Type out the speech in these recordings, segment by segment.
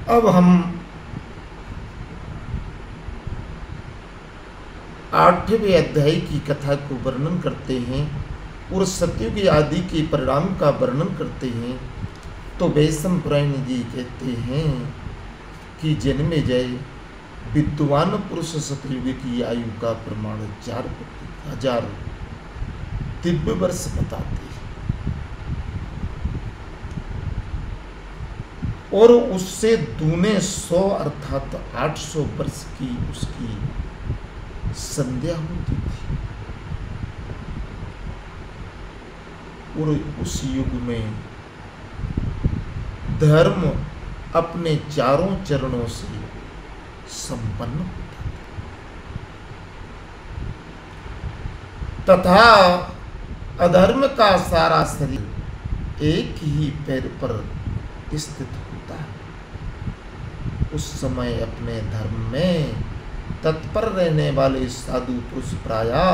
अब हम 8वें अध्याय की कथा को वर्णन करते हैं और सतयुग आदि के परिणाम का वर्णन करते हैं। तो वैशम पुराण जी कहते हैं कि जन्मेजय विद्वान पुरुष सतयुग की आयु का प्रमाण 4,000 दिव्य वर्ष बताते हैं और उससे दूने 100 अर्थात 800 वर्ष की उसकी संध्या होती थी। और उस युग में धर्म अपने चारों चरणों से संपन्न होता तथा अधर्म का सारा शरीर एक ही पैर पर स्थित होता है। उस समय अपने धर्म में तत्पर रहने वाले साधु पुरुष प्रायः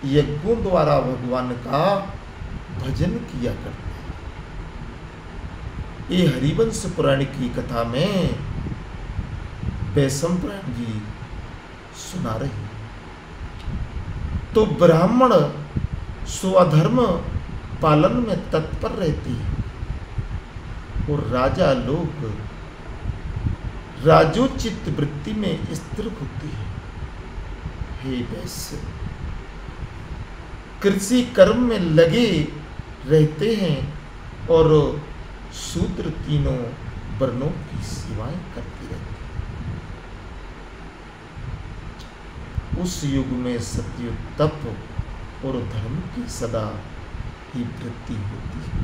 यज्ञों द्वारा भगवान का भजन किया करते हैं। ये हरिवंश पुराण की कथा में वैशम पुराण जी सुना रहे हैं। तो ब्राह्मण स्वधर्म पालन में तत्पर रहते हैं और राजा लोग राजोचित वृत्ति में स्थिर होती है। हे वैश्य, कृषि कर्म में लगे रहते हैं और शूद्र तीनों वर्णों की सेवाएं करते रहते हैं। उस युग में सत्य तप और धर्म की सदा ही वृत्ति होती है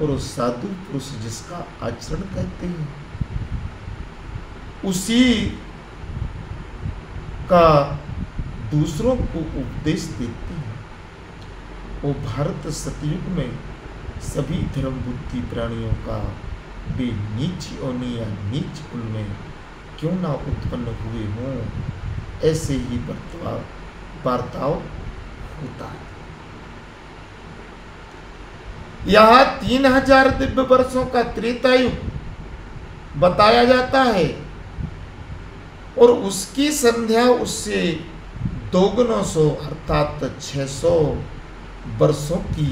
और साधु पुरुष जिसका आचरण कहते हैं उसी का दूसरों को उपदेश देते हैं। वो भारत सतयुग में सभी धर्म बुद्धि प्राणियों का वे नीच योनि या नीच कुल में क्यों ना उत्पन्न हुए हों, ऐसे ही वार्ताव होता है। यहाँ 3000 दिव्य वर्षों का त्रेतायुग बताया जाता है और उसकी संध्या उससे 200 अर्थात 600 वर्षों की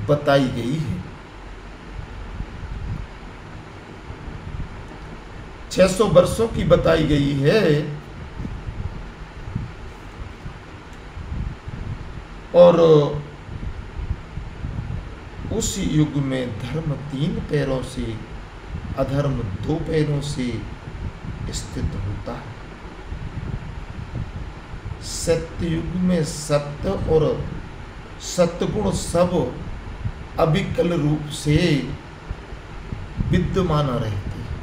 बताई गई है। 600 वर्षों की बताई गई है और उस युग में धर्म 3 पैरों से, अधर्म 2 पैरों से स्थित होता है। सत्ययुग में सत्य और सत्गुण सब अविकल रूप से विद्यमान रहते हैं।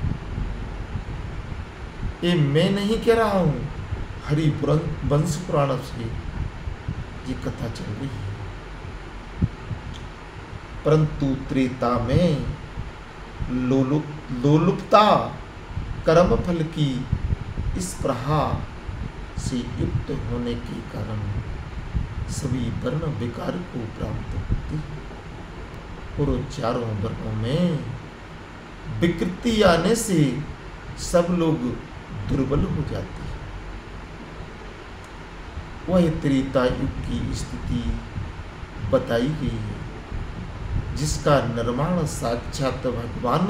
ये मैं नहीं कह रहा हूं, हरिवंश पुराण से ये कथा चल रही है। परंतु त्रेता में लोलुपता कर्म फल की इस प्रवाह से युक्त होने के कारण सभी वर्ण विकार को प्राप्त होती है और चारों वर्णों में विकृति आने से सब लोग दुर्बल हो जाते हैं। वह त्रेता युग की स्थिति बताई गई है जिसका निर्माण साक्षात भगवान,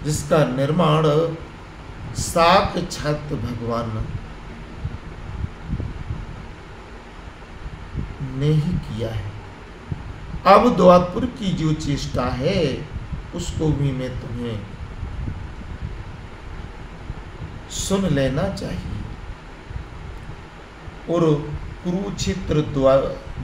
जिसका निर्माण साक्षात भगवान ने ही किया है। अब द्वापर की जो चेष्टा है उसको भी मैं तुम्हें सुन लेना चाहिए। और कुरुक्षेत्र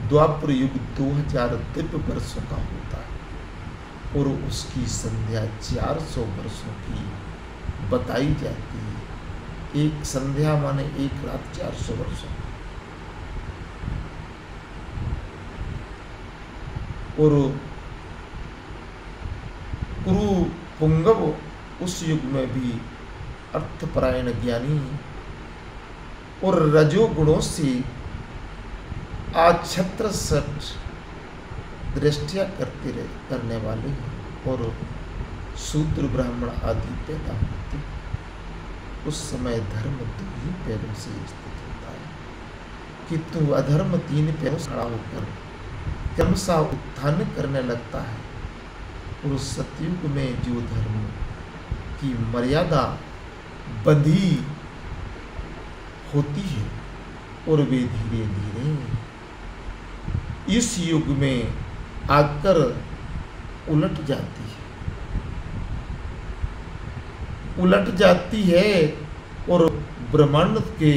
द्वापर युग 2000 दिव्य वर्षों का होता है और उसकी संध्या 400 वर्षों की बताई जाती है। एक संध्या माने एक रात 400 वर्षों। और कुरु पुंगव उस युग में भी अर्थपरायण ज्ञानी और रजोगुणों से आच्छत्र सट दृष्टिया करने वाले और शूद्र ब्राह्मण आदि पैदा होते, उस समय धर्म 2 ही पैरों से स्थित होता है, कि तू अधर्म 3 पैरों से खड़ा होकर क्रमशः उत्थान करने लगता है। और सतयुग में जो धर्म की मर्यादा बंधी होती है और वे धीरे धीरे इस युग में आकर उलट जाती है और ब्रह्मांड के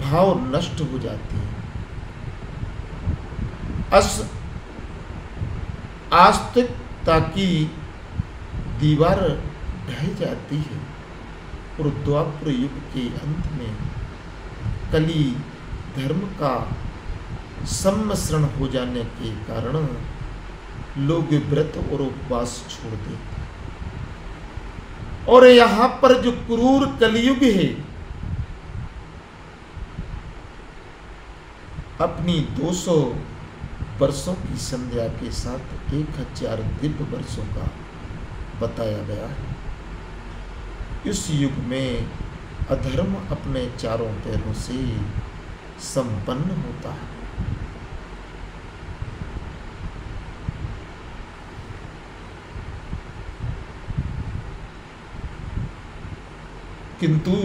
भाव नष्ट हो जाते हैं। आस्तिकता की दीवार ढह जाती है और द्वापर युग के अंत में कली धर्म का सम्मिश्रण हो जाने के कारण लोग व्रत और उपवास छोड़ देते। और यहाँ पर जो क्रूर कलियुग है अपनी 200 वर्षों की संध्या के साथ 1000 दिव्य वर्षों का बताया गया है। इस युग में अधर्म अपने चारों पैरों से संपन्न होता है। किंतु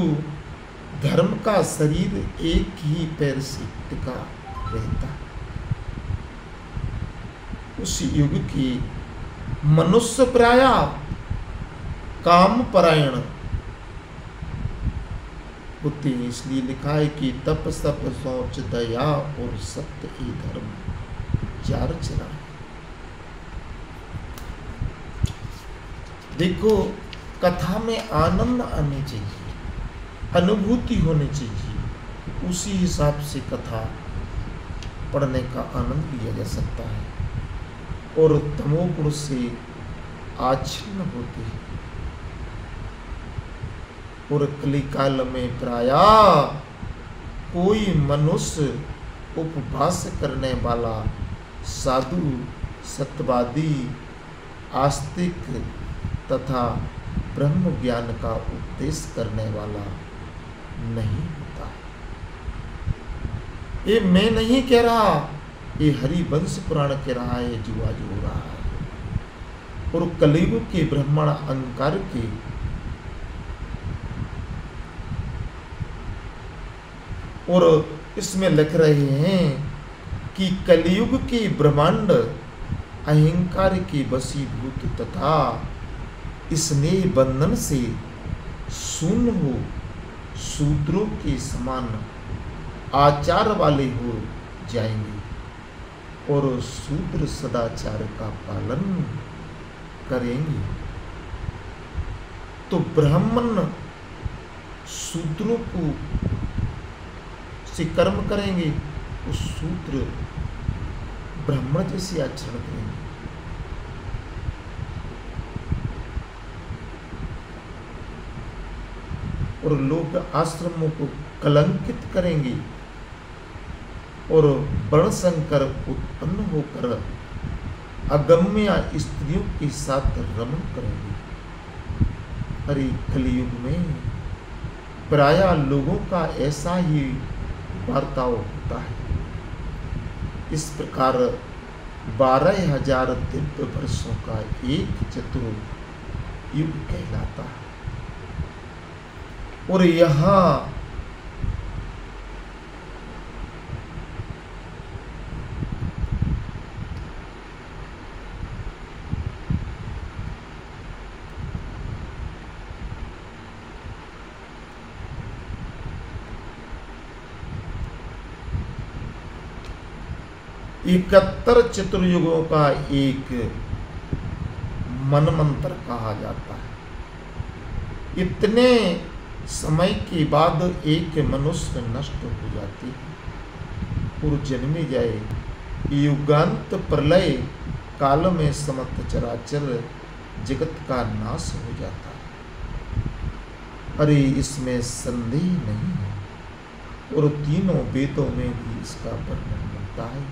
धर्म का शरीर एक ही पैर से टिका रहता है। उस युग की मनुष्य प्राय काम परायण होते हैं। इसलिए लिखा है कि तप सप शौच दया और सत्य ही धर्म 4 चरण। देखो, कथा में आनंद आने चाहिए, अनुभूति होनी चाहिए, उसी हिसाब से कथा पढ़ने का आनंद लिया जा सकता है। और तमोगुण से आच्छिन्न होते हैं। और कलिकाल में प्राय कोई मनुष्य उपवास करने वाला साधु, सत्यवादी, आस्तिक तथा ब्रह्म ज्ञान का उपदेश करने वाला नहीं होता। ये मैं नहीं कह रहा, ये हरिवंश पुराण कह रहा है, जो आज हो रहा है। और कलियुग के ब्राह्मण अहंकार के और इसमें लिख रहे हैं कि कलियुग के ब्रह्मांड अहंकार के वशीभूत तथा स्नेह बंधन से शून्य हो शूद्रों के समान आचार वाले हो जाएंगे और शूद्र सदाचार का पालन करेंगे। तो ब्राह्मण शूद्रों को से कर्म करेंगे, उस शूद्र ब्राह्मण जैसे आचरण करेंगे। और लोग आश्रमों को कलंकित करेंगे और वर्ण संकर उत्पन्न होकर अगम्य स्त्रियों के साथ रमण करेंगे। अरे कलियुग में प्राय लोगों का ऐसा ही बर्ताव होता है। इस प्रकार 12,000 दिव्य वर्षों का एक चतुर्युग कहलाता है। और यहाँ इकहत्तर चतुर्युगों का एक मनमंत्र कहा जाता है। इतने समय के बाद एक मनुष्य नष्ट हो जाती है और जन्मे जाए। युगांत प्रलय काल में समस्त चराचर जगत का नाश हो जाता है। अरे इसमें संदेह नहीं है। और तीनों वेदों में भी इसका वर्णन मिलता है।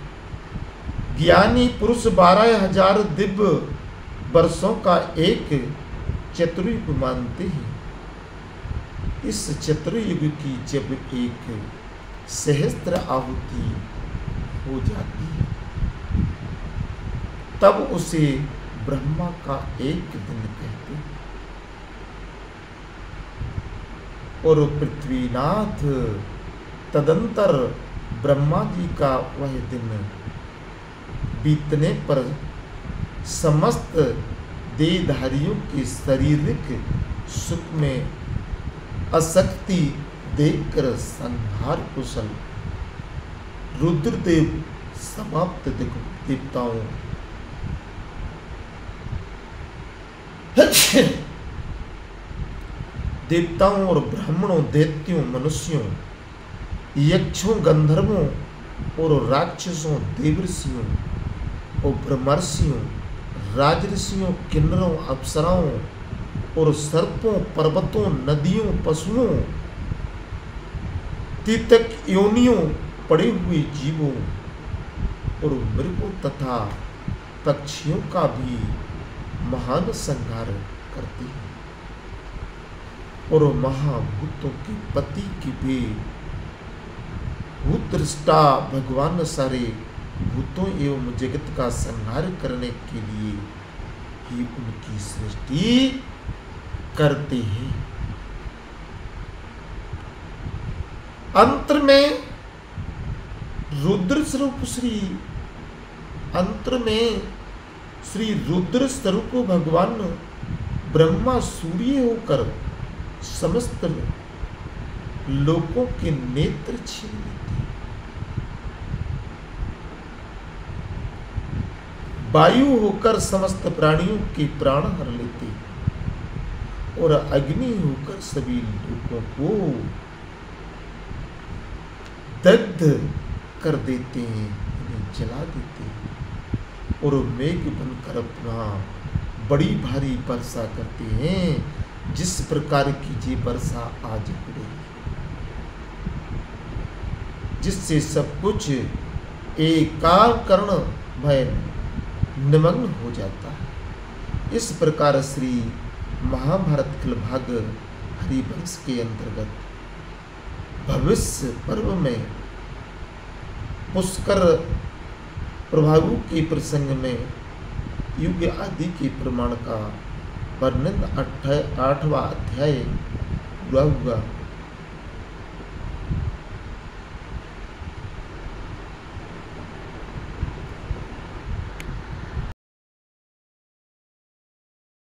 ज्ञानी पुरुष 12,000 दिव्य वर्षों का एक चतुर्युग मानते हैं। इस चतुर्युग की जब एक सहस्त्र आहुति हो जाती है तब उसे ब्रह्मा का एक दिन कहते हैं। और पृथ्वीनाथ तदंतर ब्रह्मा जी का वह दिन बीतने पर समस्त देहधारियों के शारीरिक सुख में आसक्ति देखकर संहार कुशल रुद्रदेव समाप्त देवताओं देवताओं और ब्राह्मणों, दैत्यों, मनुष्यों, यक्षों, गंधर्वों और राक्षसों, देवर्षियों और ब्रह्मर्षियों, राजऋषियों, किन्नरों, अप्सराओं और सर्पों, पर्वतों, नदियों, पशुओं, तीतक योनियों, पड़े हुए जीवों और मृगों तथा पक्षियों का भी महान संहार करती है। और महाभूतों के पति की भी भूतदृष्टा भगवान सारे भूतों एवं जगत का संहार करने के लिए ही उनकी सृष्टि करते हैं। अंतर में रुद्र स्वरूप श्री रुद्र स्वरूप भगवान ब्रह्मा सूर्य होकर समस्त लोकों के नेत्र छीन लेते, वायु होकर समस्त प्राणियों के प्राण हर लेते और अग्नि होकर सभी लोगों को दग्ध कर देते हैं, उन्हें जला देते हैं और मेघ बनकर अपना बड़ी भारी वर्षा करते हैं, जिस प्रकार की ये वर्षा आज पड़ेगी, जिससे सब कुछ एकाकर्ण भय निमग्न हो जाता है। इस प्रकार श्री महाभारत कलभाग हरिवंश के अंतर्गत भविष्य पर्व में पुष्कर प्रभावों के प्रसंग में युग आदि के प्रमाण का वर्णन 8वां अध्याय पूरा हुआ।